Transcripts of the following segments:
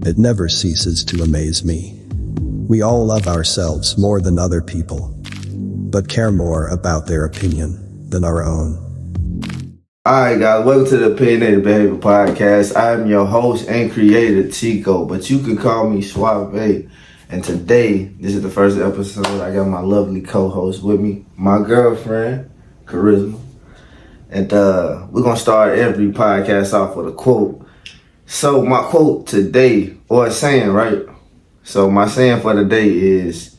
It never ceases to amaze me. We all love ourselves more than other people, but care more about their opinion than our own. Alright guys, welcome to the Opinionated Behavior Podcast. I'm your host and creator, Chico, but you can call me Suave. And today, this is the first episode. I got my lovely co-host with me, my girlfriend, Charisma. And we're going to start every podcast off with a quote. So my quote today, or a saying, right? So my saying for today is,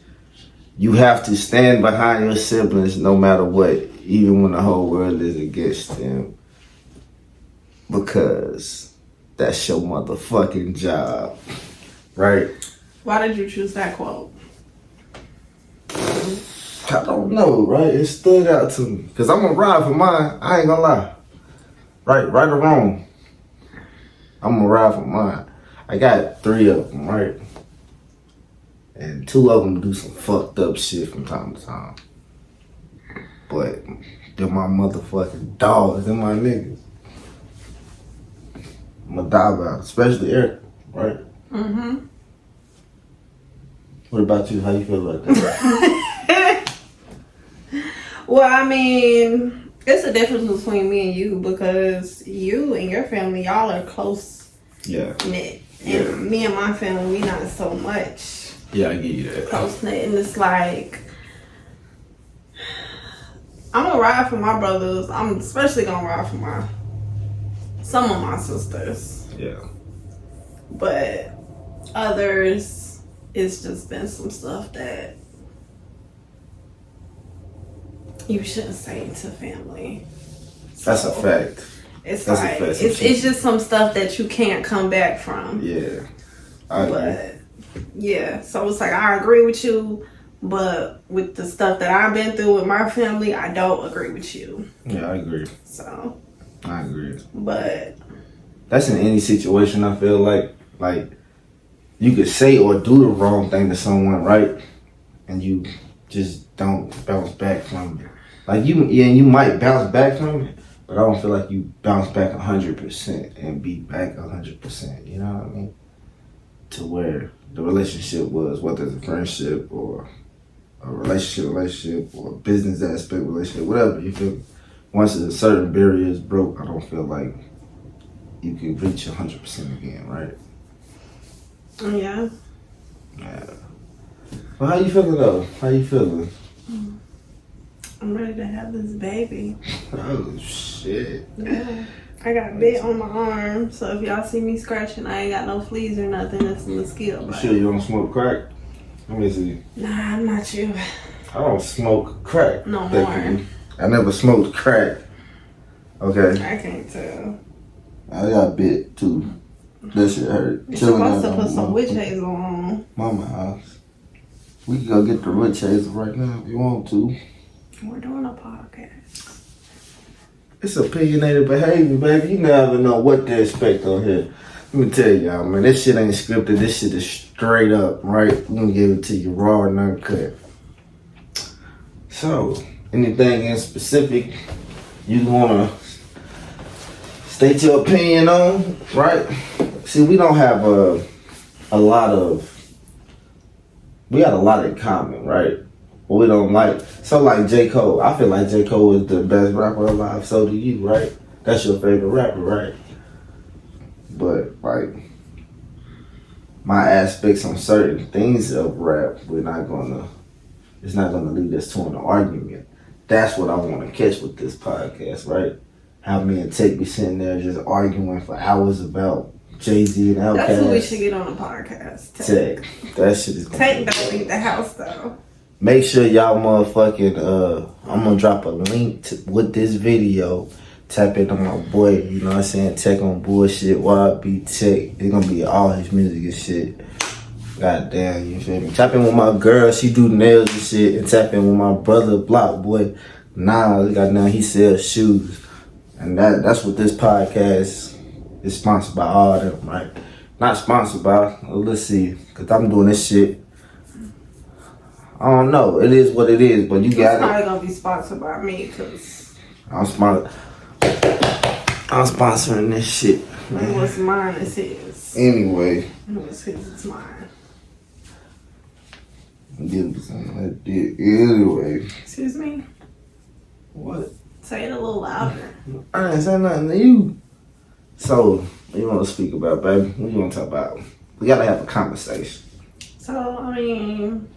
you have to stand behind your siblings no matter what, even when the whole world is against them. Because that's your motherfucking job, right? Why did you choose that quote? I don't know, right? It stood out to me. Because I'm going to ride for mine. I ain't going to lie. Right or wrong. I'm going to ride for mine. I got 3 of them, right? And 2 of them do some fucked up shit from time to time. But they're my motherfucking dogs. They're my niggas. I'm going to die about it. Especially Eric, right? Mm-hmm. What about you? How you feel about that? Well, I mean, it's a difference between me and you because you and your family, y'all are close knit. And me and my family, we not so much. Yeah, I get you that. Close knit. And it's like, I'm going to ride for my brothers. I'm especially going to ride for some of my sisters. Yeah. But others, it's just been some stuff that you shouldn't say to family. That's a fact. It's like it's just some stuff that you can't come back from. Yeah. I agree. Yeah, so it's like I agree with you, but with the stuff that I've been through with my family, I don't agree with you. Yeah, I agree. So I agree. But that's in any situation. I feel like you could say or do the wrong thing to someone, right? And you just don't bounce back from it. Like you might bounce back from it, but I don't feel like you bounce back 100% and be back 100%. You know what I mean? To where the relationship was, whether it's a friendship or a relationship or a business aspect relationship, whatever. You feel? Once a certain barrier is broke, I don't feel like you can reach 100% again, right? Yeah. Yeah. Well, how you feeling though? How you feeling? I'm ready to have this baby. Oh shit. Yeah. I got bit on my arm, so if y'all see me scratching, I ain't got no fleas or nothing. It's a mosquito bite. You sure you don't smoke crack? Let me see. Nah, I'm not you. I don't smoke crack. No more. I never smoked crack. Okay. I can't tell. I got bit too. That shit hurt. You're supposed to put some witch hazel on. Mama house. We can go get the witch hazel right now if you want to. We're doing a podcast. It's opinionated behavior, baby. You never know what to expect on here. Let me tell y'all, man, this shit ain't scripted. This shit is straight up, right? We're gonna give it to you raw and uncut. So, anything in specific you wanna state your opinion on, right? See, we don't have we got a lot in common, right? But we don't like, so like J. Cole, I feel like J. Cole is the best rapper alive, so do you, right? That's your favorite rapper, right? But like, my aspects on certain things of rap, it's not gonna lead us to an argument. That's what I want to catch with this podcast, right? How me and Tech be sitting there just arguing for hours about Jay-Z and Outkast. That's what we should get on a podcast. Tech. That shit is gonna Tech don't leave the house though. Make sure y'all motherfucking, I'm gonna drop a link with this video. Tap into my boy, you know what I'm saying? Tech on bullshit, YB Tech. It's gonna be all his music and shit. God damn, you feel me? Tap in with my girl, she do nails and shit. And tap in with my brother, Block Boy. Goddamn, he sells shoes. And that's what this podcast is sponsored by all of them, right? Not sponsored by, let's see, cause I'm doing this shit. I don't know. It is what it is, but you got it. It's probably gonna be sponsored by me, cause I'm smart. I'm sponsoring this shit, man. What's mine is his. Anyway. What's his is mine. Anyway. Excuse me? What? Say it a little louder. I ain't saying nothing to you. So, what you want to speak about, baby? What you want to talk about? We gotta have a conversation. So, I mean,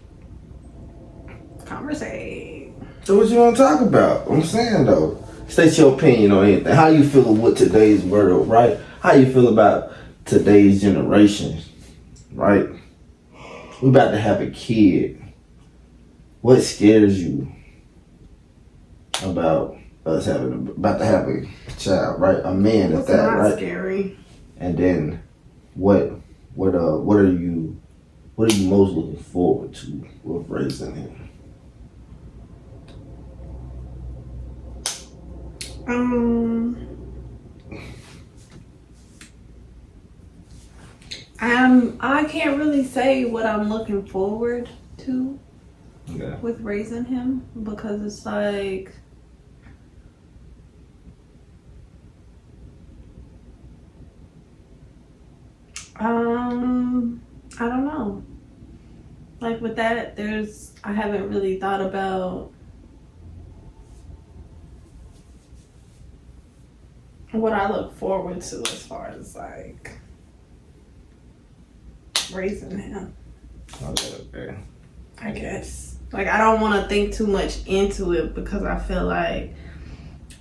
conversate. So what you want to talk about? I'm saying though, state your opinion on anything. How you feel with today's world, right? How you feel about today's generation, right? We about to have a kid. What scares you about us about to have a child, right? A man at that, right? Scary. And then what are you most looking forward to with raising him? I can't really say what I'm looking forward to with raising him, because it's like I don't know. Like with that, I haven't really thought about what I look forward to as far as like raising him. Okay. I guess. Like I don't want to think too much into it, because I feel like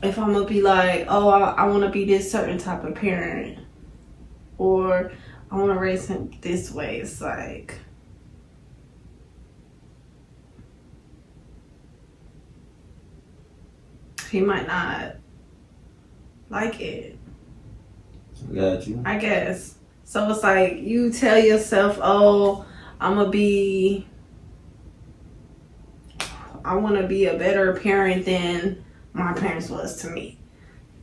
if I'm gonna be like, oh, I want to be this certain type of parent, or I want to raise him this way, it's like he might not like it. Got you. I guess. So it's like you tell yourself, oh, I want to be a better parent than my parents was to me.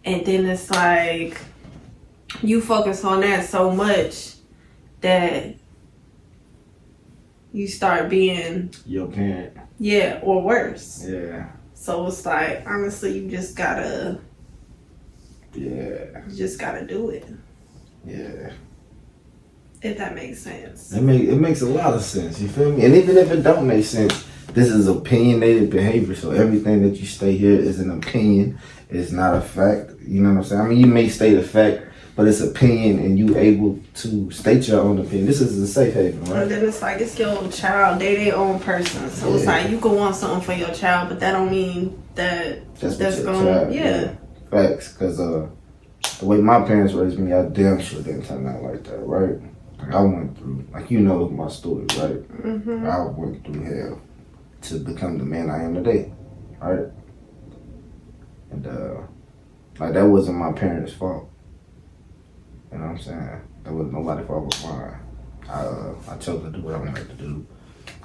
And then it's like you focus on that so much that you start being your parent. Yeah, or worse. Yeah. So it's like, honestly, you just gotta Yeah. You just gotta do it. Yeah. If that makes sense. It makes a lot of sense, you feel me? And even if it don't make sense, this is opinionated behavior, so everything that you state here is an opinion. It's not a fact. You know what I'm saying? I mean, you may state a fact, but it's opinion, and you able to state your own opinion. This is a safe haven, right? And then it's like, it's your child. They their own person. So it's like, you can want something for your child, but that don't mean that that's going to, yeah. Facts, because the way my parents raised me, I damn sure didn't turn out like that, right? Like I went through, like you know my story, right? Mm-hmm. I went through hell to become the man I am today, right? And like that wasn't my parents' fault. You know what I'm saying? That was nobody's fault but mine. I chose to do what I wanted to do,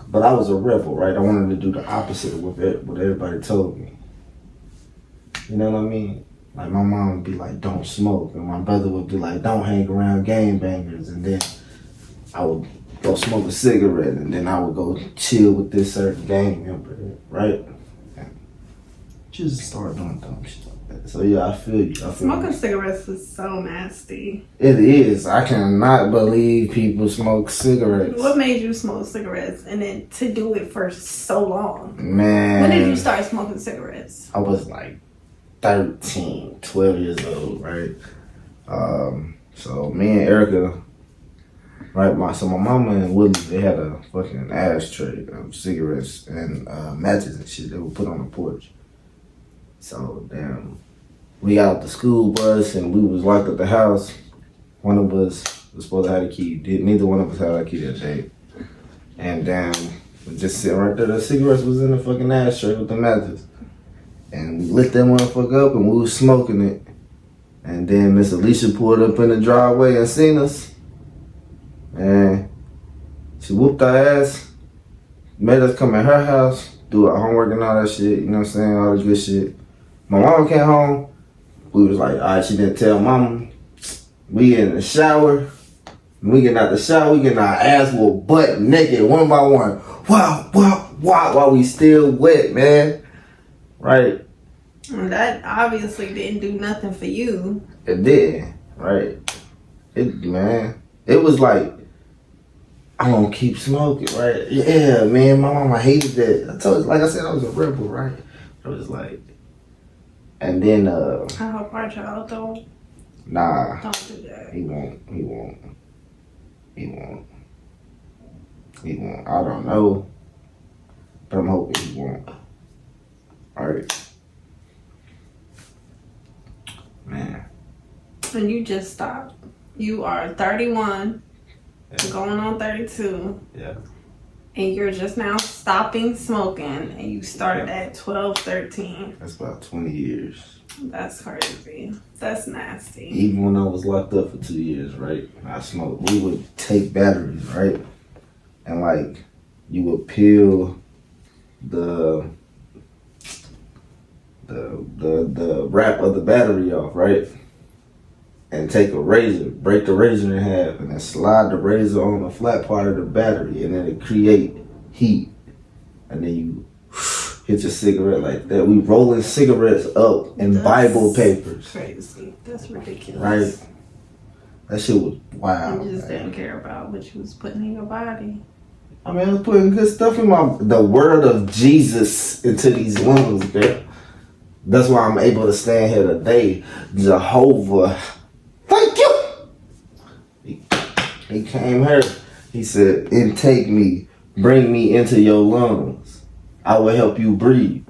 but I was a rebel, right? I wanted to do the opposite of what everybody told me. You know what I mean? Like my mom would be like, "Don't smoke," and my brother would be like, "Don't hang around gang bangers," and then I would go smoke a cigarette, and then I would go chill with this certain gang member, right? And just start doing dumb shit like that. So yeah, I feel you. Smoking cigarettes is so nasty. It is. I cannot believe people smoke cigarettes. What made you smoke cigarettes, and then to do it for so long? Man. When did you start smoking cigarettes? I was like 13, 12 years old, right? So me and Erica, right? My mama and Willie, they had a fucking ashtray of cigarettes and matches and shit that were put on the porch. So damn, we got out the school bus and we was locked at the house. One of us was supposed to have a key. Neither one of us had a key that day. And damn, we just sitting right there. The cigarettes was in the fucking ashtray with the matches. And we lit that motherfucker up and we was smoking it. And then Miss Alicia pulled up in the driveway and seen us. And she whooped our ass, made us come in her house, do our homework and all that shit, you know what I'm saying, all the good shit. My mama came home, we was like, all right, she didn't tell mama. We get in the shower, we getting out the shower, we getting our ass whooped butt naked, one by one. Wow, while we still wet, man. Right? And that obviously didn't do nothing for you. It did, right? It was like, I'm gonna keep smoking, right? Yeah, man, my mama hated that. I told you, like I said, I was a rebel, right? I was like, and then, I hope our child don't do that. He won't. I don't know, but I'm hoping he won't. Alright. Man. And you just stopped. You are 31, going on 32. Yeah. And you're just now stopping smoking, and you started at 12, 13. That's about 20 years. That's crazy. That's nasty. Even when I was locked up for 2 years, right? I smoked. We would take batteries, right? And like, you would peel the wrap of the battery off, right? And take a razor, break the razor in half, and then slide the razor on the flat part of the battery, and then it create heat. And then you hit your cigarette like that. We rolling cigarettes up in Bible papers. Crazy. That's ridiculous. Right? That shit was wild. You just didn't care about what you was putting in your body. I mean, I was putting good stuff in the word of Jesus into these lungs, girl. That's why I'm able to stand here today. Jehovah, thank you. He came here. He said, intake me, bring me into your lungs. I will help you breathe.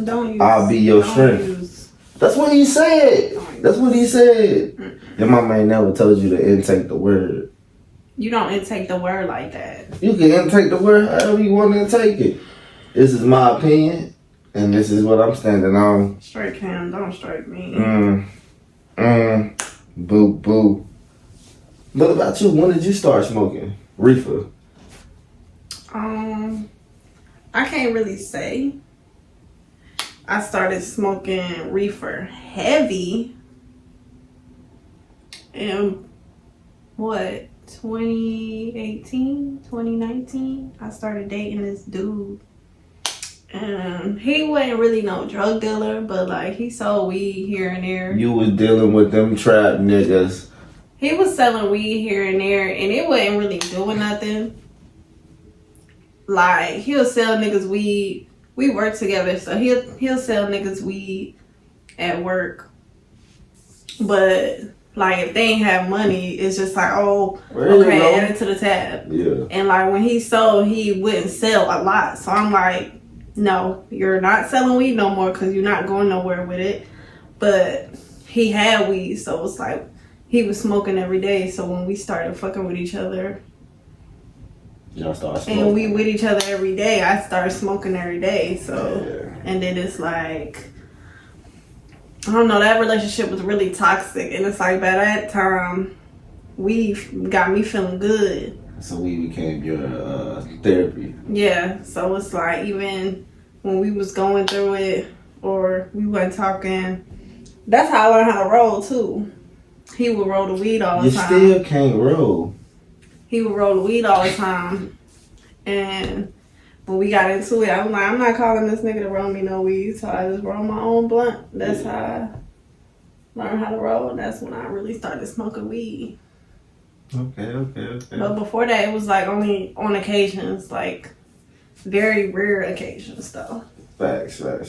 I'll be your strength. That's what he said. That's what he said. Your mama ain't never told you to intake the word. You don't intake the word like that. You can intake the word however you want to intake it. This is my opinion, and this is what I'm standing on. Straight Cam, don't strike me. Boo, boo. What about you? When did you start smoking reefer? I can't really say. I started smoking reefer heavy in 2018, 2019. I started dating this dude. And he wasn't really no drug dealer, but like he sold weed here and there. You was dealing with them trap niggas. He was selling weed here and there, and it wasn't really doing nothing. Like, he'll sell niggas weed. We work together, so he'll sell niggas weed at work. But like, if they ain't have money, it's just like, oh, okay, add it to the tab. Yeah. And like, when he sold, he wouldn't sell a lot. So I'm like, no, you're not selling weed no more because you're not going nowhere with it. But he had weed, so it's like he was smoking every day. So when we started fucking with each other, y'all started smoking, and we with each other every day, I started smoking every day. So, and then it's like, I don't know, that relationship was really toxic. And it's like, by that time, weed got me feeling good. So we became your therapy. Yeah, so it's like, even when we was going through it or we wasn't talking, that's how I learned how to roll too. He would roll the weed all the time. You still can't roll. He would roll the weed all the time. And when we got into it, I was like, I'm not calling this nigga to roll me no weed, so I just roll my own blunt. That's how I learned how to roll. And that's when I really started smoking weed. Okay. But before that, it was like only on occasions, like very rare occasions though. Facts. Like,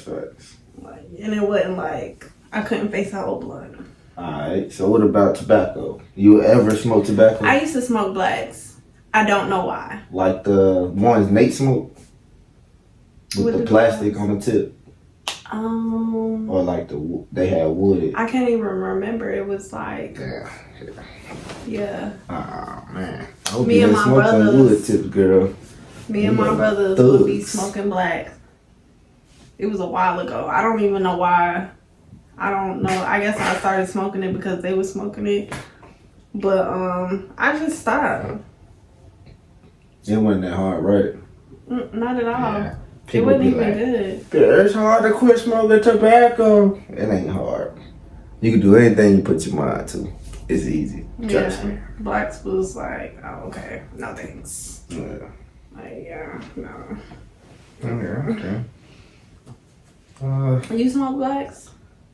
and it wasn't like I couldn't face a whole blunt. Alright, so what about tobacco? You ever smoke tobacco? I used to smoke blacks. I don't know why. Like the ones Nate smoked? With the plastic on the tip? Or like they had wood? I can't even remember. It was like... Yeah. Oh, man. I hope me you and my smoked some brothers, wood tips, girl. Me and my brothers would be smoking blacks. It was a while ago. I don't even know why. I don't know. I guess I started smoking it because they were smoking it. But I just stopped. It wasn't that hard, right? Not at all. Yeah. It wasn't even good. It's hard to quit smoking tobacco. It ain't hard. You can do anything you put your mind to. It's easy. Trust me. Blacks was like, oh, okay. No thanks. Yeah. Like, yeah, no. Okay. You smoke blacks?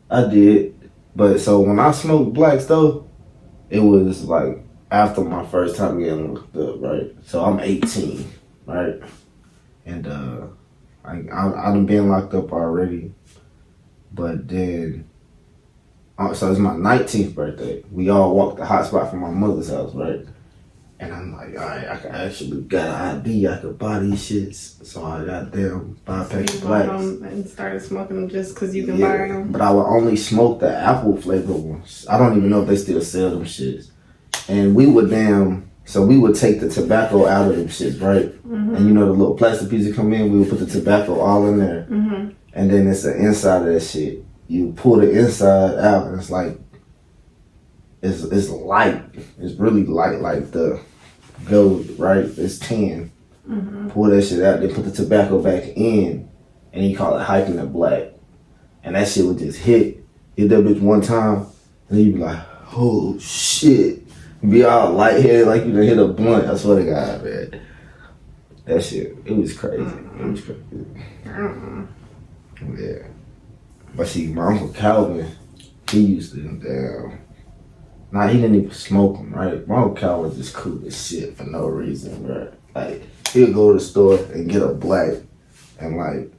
I did. But so when I smoked blacks though, it was like after my first time getting looked up, right? So I'm 18, right? And I done been locked up already. But then, so it's my 19th birthday. We all walked the hot spot from my mother's house, right? And I'm like, all right, I can actually got an ID. I could buy these shits. So I got them 5 packs of blacks. And started smoking them just because you can buy them. But I would only smoke the apple flavor ones. I don't even know if they still sell them shits. And we would so we would take the tobacco out of them shits, right? Mm-hmm. And you know the little plastic pieces come in, we would put the tobacco all in there. Mm-hmm. And then it's the inside of that shit. You pull the inside out and it's like, it's light. It's really light, like the gold, right? It's tin. Mm-hmm. Pull that shit out, they put the tobacco back in, and you call it hiking the black. And that shit would just hit that bitch one time, and then you be like, oh shit. Be all lightheaded like you done hit a blunt. I swear to God, man. That shit, it was crazy. It was crazy. Yeah. But see, my Uncle Calvin, he used to he didn't even smoke them, right? My Uncle Calvin was just cool as shit for no reason, right? Like, he'll go to the store and get a black and like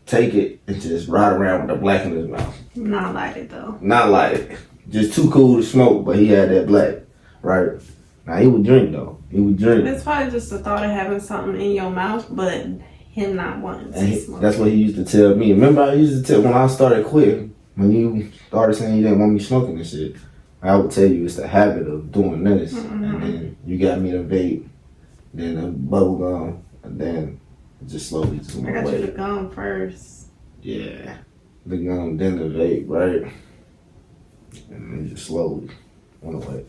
take it and just ride around with the black in his mouth. Not light it though. Not light it. Just too cool to smoke, but he had that black, right? Now he would drink though. He would drink. It's probably just the thought of having something in your mouth, but him not wanting to smoke. That's what he used to tell me. Remember, I used to tell when I started quitting, when you started saying you didn't want me smoking and shit, I would tell you it's the habit of doing this, and then you got me to vape, then the bubble gum, and then it just slowly just went away. I got you the gum first. Yeah, the gum, then the vape, right? And then just slowly went away.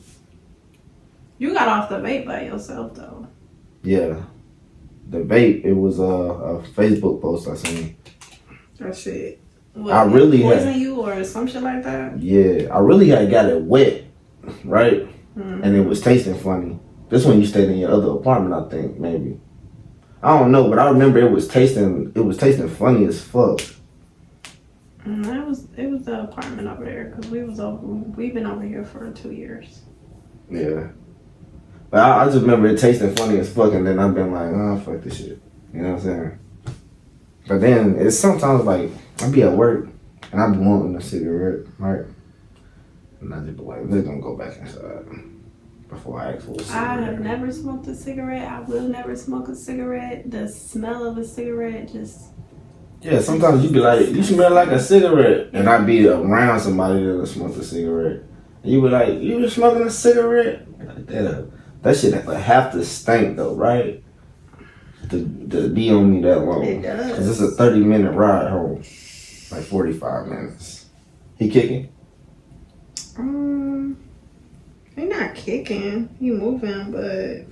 You got off the vape by yourself though. Yeah, the vape. It was a Facebook post I seen. That shit. What, I really poison you or some shit like that? Yeah, I really had got it wet, right? Mm-hmm. And it was tasting funny. This one you stayed in your other apartment, I think, maybe. I don't know, but I remember it was tasting funny as fuck. It was the apartment over there because we've been over here for 2 years. Yeah, but I just remember it tasting funny as fuck, and then I've been like, oh fuck this shit, you know what I'm saying? But then it's sometimes like I be at work and I be wanting a cigarette, right? And I just be like, let's gonna go back inside before I ask for a cigarette. I have never smoked a cigarette. I will never smoke a cigarette. The smell of a cigarette just. Yeah, sometimes you be like, you smell like a cigarette. And I be around somebody that smoked a cigarette. And you be like, you been smoking a cigarette? Like that shit have to stink though, right? To be on me that long. It does. Because it's a 30-minute ride home. Like 45 minutes. He kicking? He not kicking. He moving, but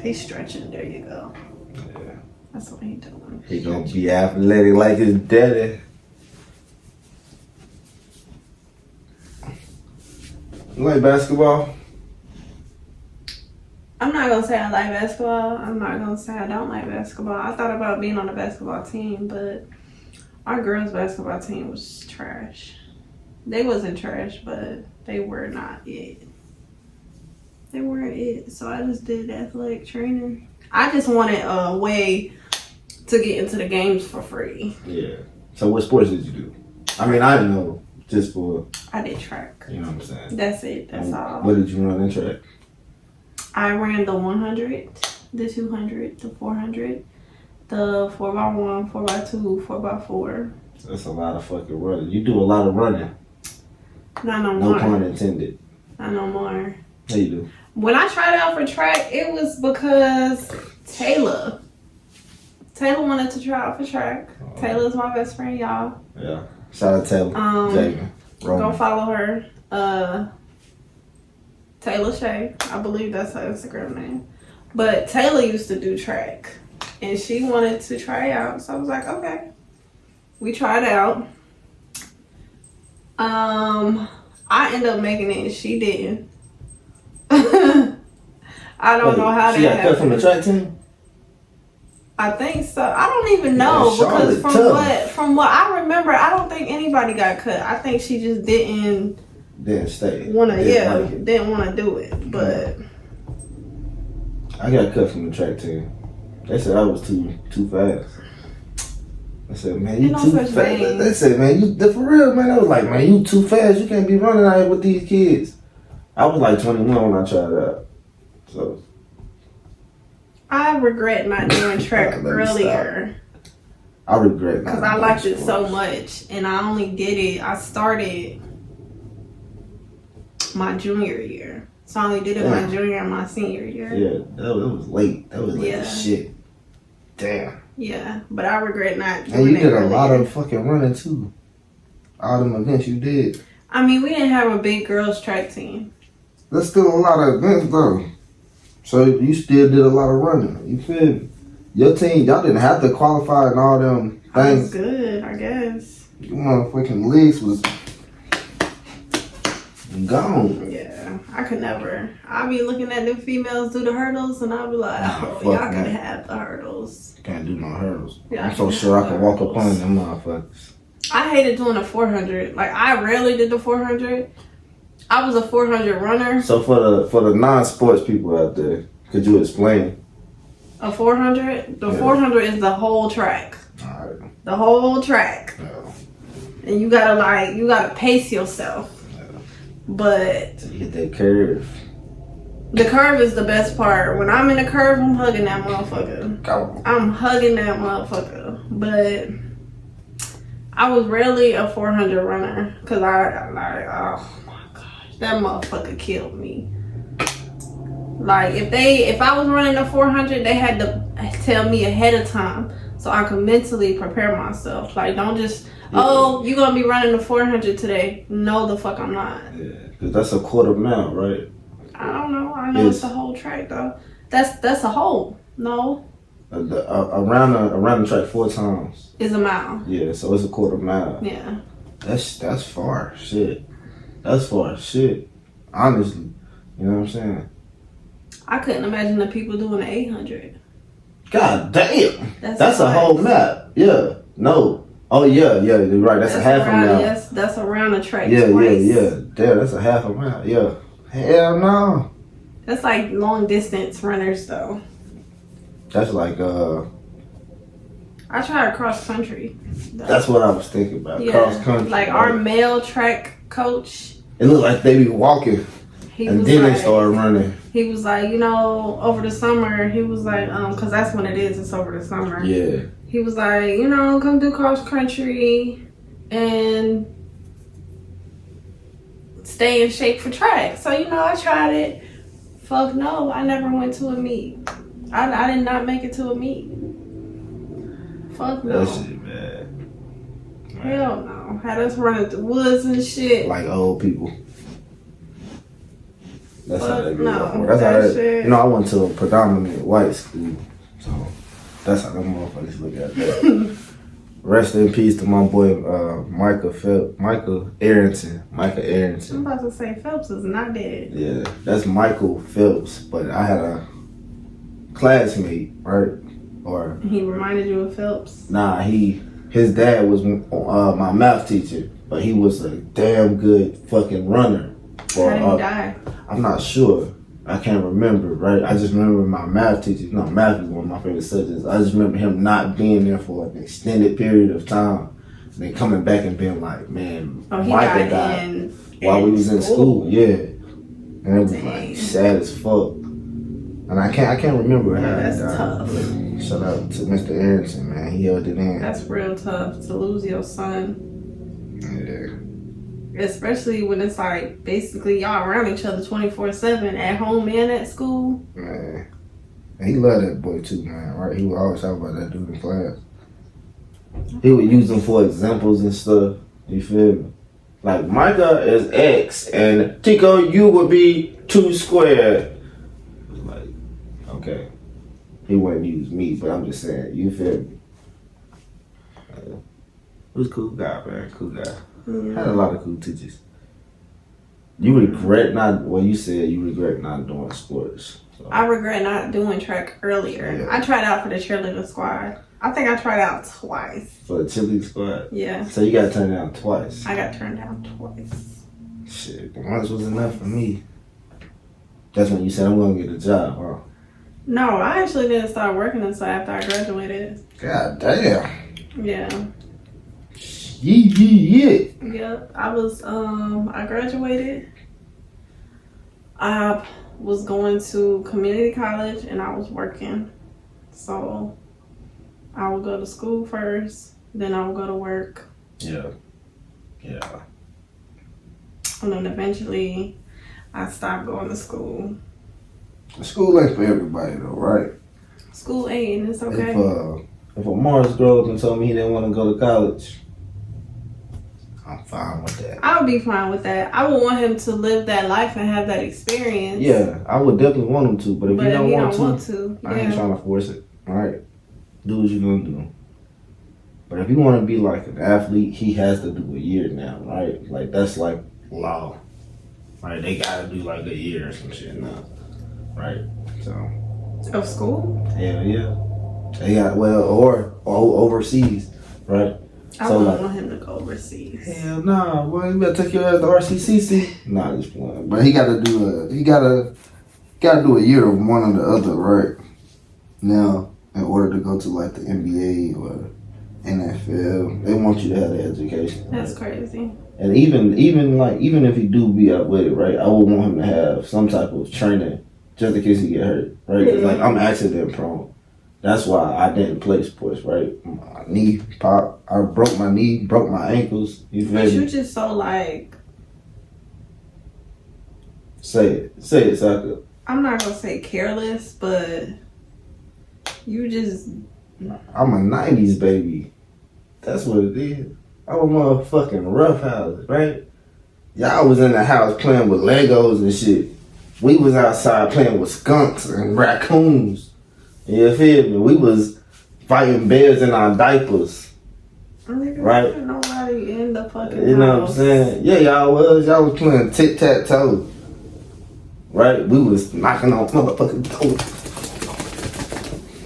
he's stretching. There you go. Yeah. That's what he doing. He gonna be athletic like his daddy. You like basketball? I'm not gonna say I like basketball. I'm not gonna say I don't like basketball. I thought about being on a basketball team, but our girls' basketball team was trash. They wasn't trash, but they were not it. They weren't it. So I just did athletic training. I just wanted a way to get into the games for free. Yeah. So what sports did you do? I mean, I know just for. I did track. You know what I'm saying? That's it. That's all. What did you run in track? I ran the 100, the 200, the 400, the 4x1, 4x2, 4x4. That's a lot of fucking running. You do a lot of running. Not no more. No pun intended. Not no more. Yeah, you do. When I tried out for track, it was because Taylor wanted to try out for track. Taylor's my best friend, y'all. Yeah. Shout out Taylor. Javen. Go follow her. Taylor Shay. I believe that's her Instagram name. But Taylor used to do track. And she wanted to try out. So I was like, okay. We tried out. I ended up making it and she didn't. I don't know how that happened. She got cut from the track team? I think so. I don't even know because from what I remember, I don't think anybody got cut. I think she just didn't stay. Didn't want to do it. But I got cut from the track team. They said I was too fast. I said, man, you too fast. They said, man, you for real, man. I was like, man, you too fast. You can't be running out here with these kids. I was like 21 when I tried it out. So I regret not doing track earlier. I regret because I liked it so much, and I only did it. I started my junior year, so I only did it my junior and my senior year. Yeah, that was late. That was late as shit. Damn. Yeah, but I regret not doing it. And you did a lot of fucking running too. All them events you did. I mean, we didn't have a big girls track team. That's still a lot of events though. So you still did a lot of running. You feel me? Your team, y'all didn't have to qualify and all them things. I was good, I guess. Your motherfucking legs was gone. Yeah, I could never. I'll be looking at them females do the hurdles and I'll be like, oh, y'all gotta have the hurdles. Can't do no hurdles. Yeah, I'm so sure I can walk up on them motherfuckers. I hated doing a 400. Like, I rarely did the 400. I was a 400 runner. So for the non-sports people out there, could you explain? A 400? The 400 is the whole track. All right. The whole track. Yeah. And you gotta pace yourself. Yeah. But you hit that curve. The curve is the best part. When I'm in the curve, I'm hugging that motherfucker. Go. I'm hugging that motherfucker. But I was rarely a 400 runner because oh my gosh, that motherfucker killed me. Like if I was running a 400, they had to tell me ahead of time so I could mentally prepare myself. Like, don't just you gonna be running the 400 today. No, the fuck I'm not. Yeah, because that's a quarter mile, right? I don't know. I know it's the whole track though. That's a whole. No. Around the track 4 times is a mile. Yeah, so it's a quarter mile. Yeah. That's far shit. That's far shit. Honestly, you know what I'm saying? I couldn't imagine the people doing the 800. God damn. That's a whole map. Yeah. No. Oh yeah, you're right. That's a half a mile. Yes, that's around the track. Yeah, twice. yeah. Damn, that's a half a mile. Yeah. Hell no. That's like long distance runners though. That's like I tried cross country. That's what I was thinking about. Yeah. Cross country. Like our male track coach. It looked like they be walking. And then they started running. He was like, over the summer, he was like, because that's when it is, it's over the summer. Yeah. He was like, come do cross country and stay in shape for track. So, I tried it. Fuck no, I never went to a meet. I did not make it to a meet. Fuck no. That shit bad. Hell no. Had us running through woods and shit. Like old people. That's how they do no, That's how shit. I went to a predominantly white school. So that's how them motherfuckers look at that. Rest in peace to my boy Michael Arrington. I'm about to say Phelps is not dead. Yeah, that's Michael Phelps. But I had a classmate, right? Or he reminded you of Phelps? Nah, his dad was my math teacher, but he was a damn good fucking runner. How did he die? I'm not sure. I can't remember, right? I just remember my math teacher. No, math is one of my favorite subjects. I just remember him not being there for an extended period of time. And then coming back and being like, man, Michael died while we was in school. Yeah. And it was like sad as fuck. And I can't remember how that's he died. Tough. But shout out to Mr. Aronson, man. He held it in. That's real tough to lose your son. Yeah. Especially when it's like basically y'all around each other 24/7 at home and at school. Man, and he loved that boy too, man. Right? He would always talk about that dude in class. He would use them for examples and stuff. You feel me? Like Micah is X and Tico, you would be 2 squared. Like, okay, he wouldn't use me, but I'm just saying. You feel me? He was a cool guy, man. Cool guy. Yeah. Had a lot of cool teachers. You regret not. Well, you said you regret not doing sports. So. I regret not doing track earlier. Yeah. I tried out for the cheerleader squad. I think I tried out twice. For the cheerleader squad? Yeah. So you got turned down twice? I got turned down twice. Shit, once was enough for me. That's when you said I'm gonna get a job, huh? No, I actually didn't start working until after I graduated. God damn. Yeah. Yeah. Yep. I graduated. I was going to community college and I was working. So I would go to school first, then I would go to work. Yeah. And then eventually I stopped going to school. School ain't for everybody though, right? School ain't, and it's okay. If a Morris grows up and told me he didn't want to go to college, I'm fine with that. I would be fine with that. I would want him to live that life and have that experience. Yeah, I would definitely want him to, but if he don't want to, I ain't trying to force it. All right, do what you're gonna do. But if you want to be like an athlete, he has to do a year now, right? Like that's like law, right? They gotta do like a year or some shit now, right? So of school? Hell yeah, they got or overseas, right? I wouldn't want him to go overseas. Hell nah, boy, you better take your ass to RCCC. Nah, just playing. But he gotta do a year of one or the other, right? Now, in order to go to like the NBA or NFL, they want you to have the education. That's crazy. And even if he do be up with it, right? I would want him to have some type of training just in case he get hurt, right? Cause like I'm accident prone. That's why I didn't play sports, right? My knee popped. I broke my knee, broke my ankles. You feel me? You just so like. Say it, Saka. I'm not gonna say careless, but you just. I'm a 90s baby. That's what it is. I'm a motherfucking roughhouse, right? Y'all was in the house playing with Legos and shit. We was outside playing with skunks and raccoons. You feel me? We was fighting bears in our diapers. Right? Nobody in the fucking You know house. what I'm saying? Yeah, y'all was. Y'all was playing tic-tac-toe. Right? We was knocking on motherfucking doors.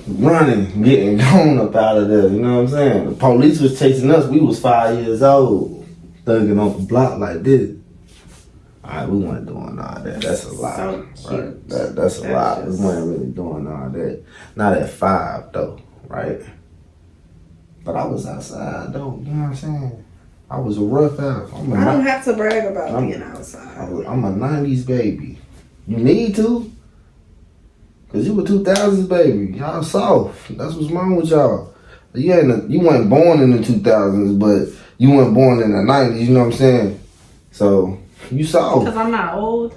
Running, getting gone up out of there. You know what I'm saying? The police was chasing us. We was 5 years old. Thugging on the block like this. Alright, we weren't doing all that. That's a lie. So cute. Right? That's a lie. We weren't really doing all that. Not at 5 though, right? But I was outside though, you know what I'm saying? I was a rough out. I don't have to brag about being outside. I'm a 90s baby. You need to? Cause you a 2000s baby. Y'all soft. That's what's wrong with y'all. You weren't born in the 2000s, but you weren't born in the 90s, you know what I'm saying? So you saw. Because I'm not old.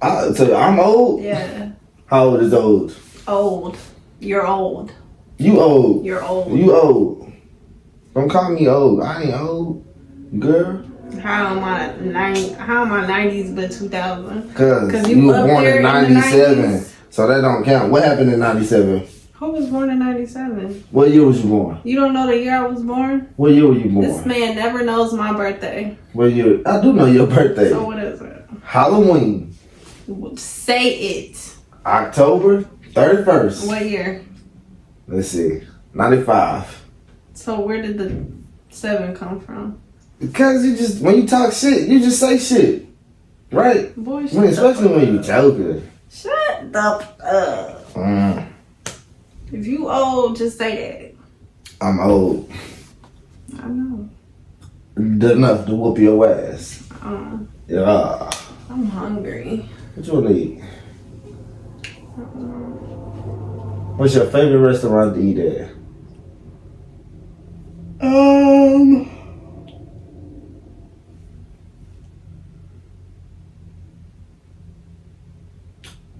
So I'm old? Yeah. How old is old? Old. You're old. You old. You're old. You old. Don't call me old. I ain't old. Girl. How am I 90s but 2000? Because you were born in 97. So that don't count. What happened in 97? Who was born in 97? What year was you born? You don't know the year I was born? What year were you born? This man never knows my birthday. What year? I do know your birthday. So what is it? Halloween. Say it. October 31st. What year? Let's see. 95. So where did the 7 come from? Because when you talk shit, you just say shit. Right? Boy, Especially when you joking. Shut the up. If you old, just say that. I'm old. I know. Enough to whoop your ass. Yeah. I'm hungry. What you need? What's your favorite restaurant to eat at?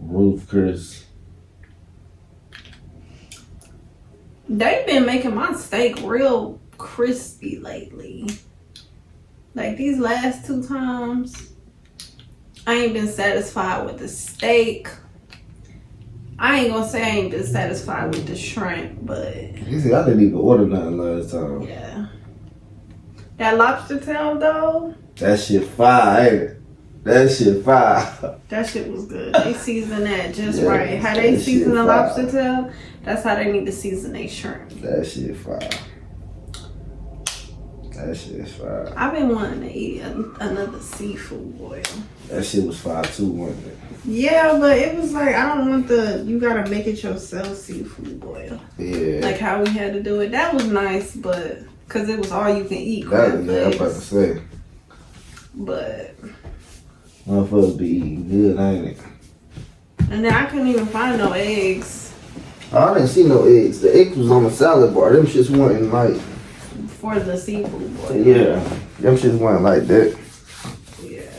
Ruth Chris. They've been making my steak real crispy lately. Like these last 2 times, I ain't been satisfied with the steak. I ain't gonna say I ain't been satisfied with the shrimp, but You see, I didn't even order nothing last time. Yeah. That lobster tail though. That shit fire, ain't it? That shit fire. That shit was good. They seasoned that just Yeah, right. How they that season shit the fire. lobster tail, that's how they need to season their shrimp. That shit fire. That shit fire. I've been wanting to eat another seafood boil. That shit was fire too, wasn't it? Yeah, but it was like, I don't want you gotta make it yourself seafood boil. Yeah. Like how we had to do it. That was nice, but, cause it was all you can eat. Yeah, I was about to say. But. Motherfuckers be eating good, ain't it? And then I couldn't even find no eggs. I didn't see no eggs. The eggs was on the salad bar. Them shits wasn't like. For the seafood boil. Yeah. Them shits wasn't like that. Yeah.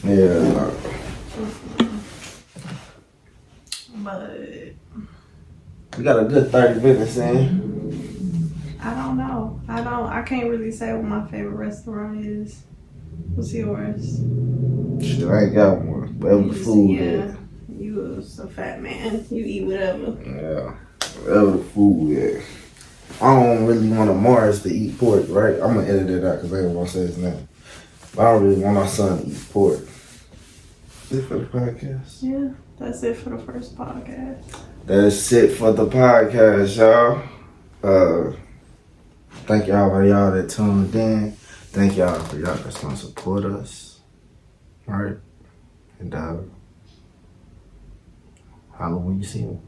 Yeah. But We got a good 30 minutes in. I don't know. I can't really say what my favorite restaurant is. What's yours? Shit, I ain't got one. Whatever the food is. You was a fat man. You eat whatever. Yeah. Whatever the food is. I don't really want a Morris to eat pork, right? I'm gonna edit it out because I ain't gonna say his name. But I don't really want my son to eat pork. Is it for the podcast? Yeah, that's it for the first podcast. That's it for the podcast, y'all. Thank y'all for y'all that tuned in. Thank y'all for y'all that's gonna support us. Alright? And holla when you see me.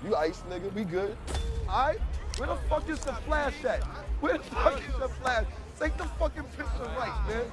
You ice, nigga. We good. All right? Where the fuck is the flash at? Where the fuck is the flash? Take the fucking picture right, man.